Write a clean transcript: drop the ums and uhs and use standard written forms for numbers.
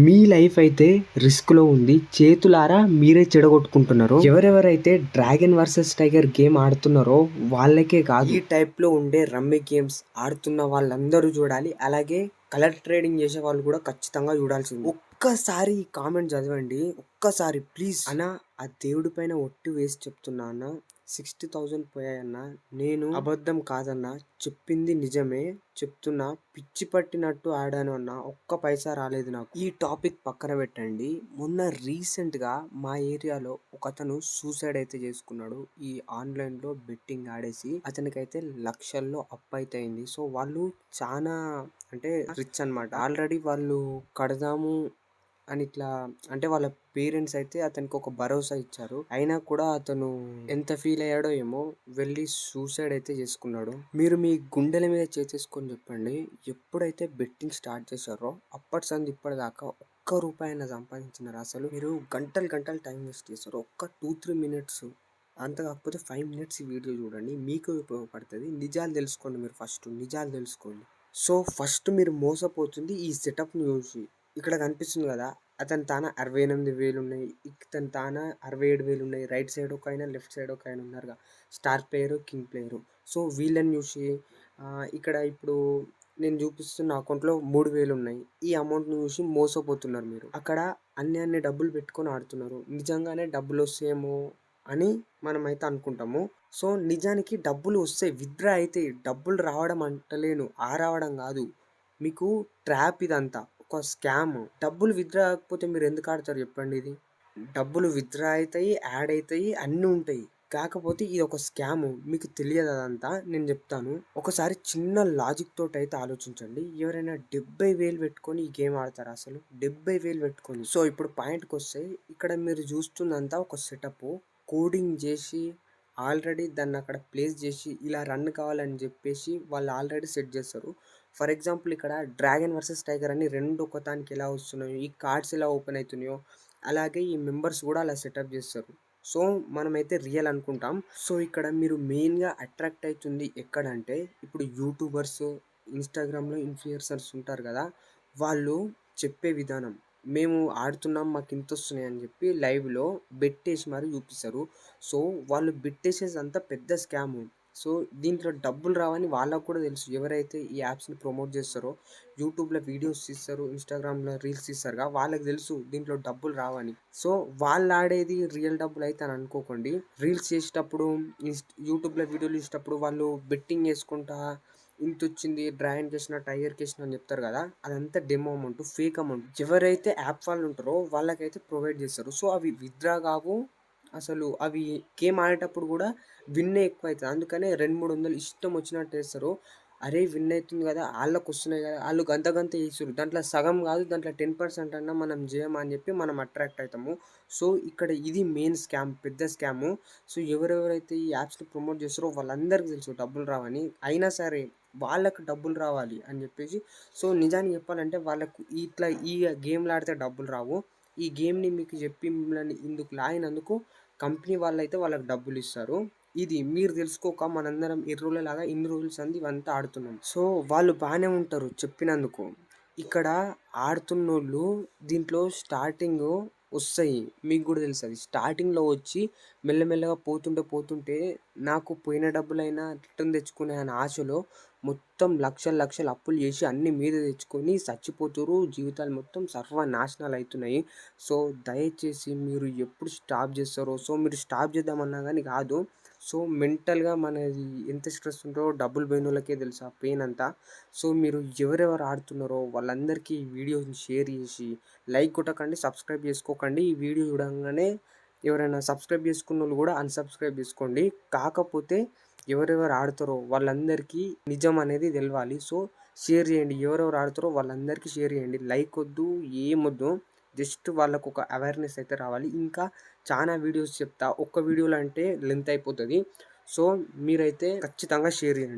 మీ life అయితే రిస్క్‌లో ఉంది. చేతులారా మీరే చెడగొట్టుకుంటున్నారు. ఎవరెవరైతే డ్రాగన్ వర్సెస్ టైగర్ గేమ్ ఆడుతున్నారో వాళ్ళకే కాదు, ఈ టైప్‌లో ఉండే రమ్మీ గేమ్స్ ఆడుతున్న వాళ్ళందరూ చూడాలి. అలాగే కలర్ ట్రేడింగ్ చేసే వాళ్ళు కూడా ఖచ్చితంగా చూడాల్సిందే. ఒక్కసారి ఈ కామెంట్ చదవండి. ఒక్కసారి ప్లీజ్ అన్న, ఆ దేవుడి పైన ఒట్టు వేసి చెప్తున్నా అన్న, 60,000 పోయాయన్న. నేను అబద్ధం కాదన్నా, చెప్పింది నిజమే చెప్తున్నా. పిచ్చి పట్టినట్టు ఆడాను అన్న, ఒక్క పైసా రాలేదు నాకు. ఈ టాపిక్ పక్కన పెట్టండి. మొన్న రీసెంట్ గా మా ఏరియాలో ఒకతను సూసైడ్ అయితే చేసుకున్నాడు. ఈ ఆన్లైన్ లో బెట్టింగ్ ఆడేసి అతనికైతే లక్షల్లో అప్పు అయితే అయింది. సో వాళ్ళు చాలా అంటే రిచ్ అన్నమాట. ఆల్రెడీ వాళ్ళు కడదాము అని ఇట్లా అంటే వాళ్ళ పేరెంట్స్ అయితే అతనికి ఒక భరోసా ఇచ్చారు. అయినా కూడా అతను ఎంత ఫీల్ అయ్యాడో ఏమో, వెళ్ళి సూసైడ్ అయితే చేసుకున్నాడు. మీరు మీ గుండెల మీద చేసేసుకొని చెప్పండి, ఎప్పుడైతే బెట్టింగ్ స్టార్ట్ చేశారో అప్పటి సంది ఇప్పటిదాకా ఒక్క రూపాయి అయినా సంపాదించినారా? అసలు మీరు గంటలు గంటలు టైం వేస్ట్ చేస్తారు. ఒక్క 2-3 మినిట్స్, అంత కాకపోతే 5 మినిట్స్ ఈ వీడియో చూడండి, మీకు ఉపయోగపడుతుంది. నిజాలు తెలుసుకోండి. మీరు ఫస్ట్ నిజాలు తెలుసుకోండి. సో ఫస్ట్ మీరు మోసపోతుంది ఈ సెటప్ని చూసి. ఇక్కడ కనిపిస్తుంది కదా, అతని తాన 68,000 ఉన్నాయి, ఇతని తాన 67,000 ఉన్నాయి. రైట్ సైడ్ ఒక ఆయన, లెఫ్ట్ సైడ్ ఒక ఆయన ఉన్నారుగా, star player, king player. So వీళ్ళని చూసి ఇక్కడ ఇప్పుడు నేను చూపిస్తున్న అకౌంట్లో 3,000 ఉన్నాయి. ఈ అమౌంట్ని చూసి మోసపోతున్నారు మీరు. అక్కడ అన్ని డబ్బులు పెట్టుకొని ఆడుతున్నారు. నిజంగానే డబ్బులు వస్తాయేమో అని మనమైతే అనుకుంటాము. సో నిజానికి డబ్బులు వస్తాయి, విత్డ్రా అయితే. డబ్బులు రావడం అంటలేను, రావడం కాదు, మీకు ట్రాప్ ఇదంతా ఒక స్కామ్. డబ్బులు విత్డ్రా కాకపోతే మీరు ఎందుకు ఆడతారు చెప్పండి? ఇది డబ్బులు విత్డ్రా అవుతాయి, యాడ్ అవుతాయి, అన్నీ ఉంటాయి. కాకపోతే ఇది ఒక స్కామ్, మీకు తెలియదు అదంతా. నేను చెప్తాను, ఒకసారి చిన్న లాజిక్ తోటి అయితే ఆలోచించండి. ఎవరైనా 70,000 పెట్టుకొని ఈ గేమ్ ఆడతారా? అసలు 70,000 పెట్టుకొని. సో ఇప్పుడు పాయింట్కి వస్తే, ఇక్కడ మీరు చూస్తున్నంతా ఒక సెటప్, కోడింగ్ చేసి ఆల్రెడీ దాన్ని అక్కడ ప్లేస్ చేసి ఇలా రన్ కావాలని చెప్పేసి వాళ్ళు ఆల్రెడీ సెట్ చేస్తారు. ఫర్ ఎగ్జాంపుల్ ఇక్కడ డ్రాగన్ వర్సెస్ టైగర్ అని రెండు ఒకదానికి ఎలా వస్తున్నాయో, ఈ కార్డ్స్ ఎలా ఓపెన్ అవుతున్నాయో, అలాగే ఈ మెంబర్స్ కూడా అలా సెటప్ చేస్తారు. సో మనమైతే రియల్ అనుకుంటాం. సో ఇక్కడ మీరు మెయిన్గా అట్రాక్ట్ అవుతుంది ఎక్కడంటే, ఇప్పుడు యూట్యూబర్స్, ఇన్స్టాగ్రామ్లో ఇన్ఫ్లుయెన్సర్స్ ఉంటారు కదా, వాళ్ళు చెప్పే విధానం, మేము ఆడుతున్నాం మాకు ఇంత వస్తున్నాయి అని చెప్పి లైవ్లో బెట్టేసి మరి చూపిస్తారు. సో వాళ్ళు బెట్టేసేది అంతా పెద్ద స్కామ్. సో దీంట్లో డబ్బులు రావని వాళ్ళకు కూడా తెలుసు. ఎవరైతే ఈ యాప్స్ని ప్రమోట్ చేస్తారో, యూట్యూబ్లో వీడియోస్ తీస్తారు, ఇన్స్టాగ్రామ్లో రీల్స్ తీస్తారుగా, వాళ్ళకి తెలుసు దీంట్లో డబ్బులు రావని. సో వాళ్ళు ఆడేది రియల్ డబ్బులు అయితే అని అనుకోకండి. రీల్స్ చేసేటప్పుడు, యూట్యూబ్లో వీడియోలు చేసేటప్పుడు వాళ్ళు బెట్టింగ్ చేసుకుంటా ఇంత వచ్చింది, డ్రాగన్ చేసిన, టైగర్ చేసిన అని చెప్తారు కదా, అదంతా డెమో అమౌంట్, ఫేక్ అమౌంట్. ఎవరైతే యాప్ వాళ్ళు ఉంటారో వాళ్ళకైతే ప్రొవైడ్ చేస్తారు. సో అవి విత్డ్రా కావు. అసలు అవి గేమ్ ఆడేటప్పుడు కూడా విన్నే ఎక్కువ అవుతుంది. అందుకనే 200-300 ఇష్టం వచ్చినట్టు వేస్తారు. అరే విన్ అవుతుంది కదా, వాళ్ళకి వస్తున్నాయి కదా, వాళ్ళు గంత వేస్తారు. దాంట్లో సగం కాదు, దాంట్లో 10% అన్నా మనం చేయమా అని చెప్పి మనం అట్రాక్ట్ అవుతాము. సో ఇక్కడ ఇది మెయిన్ స్కామ్, పెద్ద స్కాము. సో ఎవరెవరైతే ఈ యాప్స్ని ప్రమోట్ చేస్తారో వాళ్ళందరికీ తెలుసు డబ్బులు రావని. అయినా సరే వాళ్ళకు డబ్బులు రావాలి అని చెప్పేసి, సో నిజానికి చెప్పాలంటే వాళ్ళకు ఇట్లా ఈ గేమ్లు ఆడితే డబ్బులు రావు. ఈ గేమ్ని మీకు చెప్పి మిమ్మల్ని ఇందుకు లాగినందుకు కంపెనీ వాళ్ళైతే వాళ్ళకి డబ్బులు ఇస్తారు. ఇది మీరు తెలుసుకోక మనందరం ఎర్రోళ్ళలాగా ఇన్ని రోజులు సంది ఇవంతా ఆడుతున్నాం. సో వాళ్ళు బాగానే ఉంటారు చెప్పినందుకు. ఇక్కడ ఆడుతున్నోళ్ళు దీంట్లో స్టార్టింగ్ వస్తాయి, మీకు కూడా తెలుసు. అది స్టార్టింగ్లో వచ్చి మెల్లమెల్లగా పోతుంటే నాకు పోయిన డబ్బులైనా రిటర్న్ తెచ్చుకునే అనే ఆశలో మొత్తం లక్షలు లక్షలు అప్పులు చేసి అన్ని మీద తెచ్చుకొని చచ్చిపోతురు. జీవితాలు మొత్తం సర్వనాశనాలు అవుతున్నాయి. సో దయచేసి మీరు ఎప్పుడు స్టాప్ చేస్తారో, సో మీరు స్టాప్ చేద్దామన్నా కానీ కాదు. సో మెంటల్గా మనది ఎంత స్ట్రెస్ ఉంటుందో డబ్బులు పోయిన వాళ్ళకే తెలుసు ఆ పెయిన్ అంతా. సో మీరు ఎవరెవరు ఆడుతున్నారో వాళ్ళందరికీ ఈ వీడియోని షేర్ చేసి, లైక్ కొట్టకండి, సబ్స్క్రైబ్ చేసుకోకండి. ఈ వీడియో చూడంగానే ఎవరైనా సబ్స్క్రైబ్ చేసుకున్న వాళ్ళు కూడా అన్సబ్స్క్రైబ్ చేసుకోండి. కాకపోతే ఎవరెవరు ఆడుతారో వాళ్ళందరికీ నిజం అనేది తెలవాలి. సో షేర్ చేయండి, ఎవరెవరు ఆడుతారో వాళ్ళందరికీ షేర్ చేయండి. లైక్ వద్దు, ఏమొద్దు, జస్ట్ వాళ్ళకు ఒక అవేర్నెస్ అయితే రావాలి. ఇంకా చాలా వీడియోస్ చెప్తా, ఒక్క వీడియోలో అంటే లెంత్ అయిపోతుంది. సో మీరైతే ఖచ్చితంగా షేర్ చేయండి.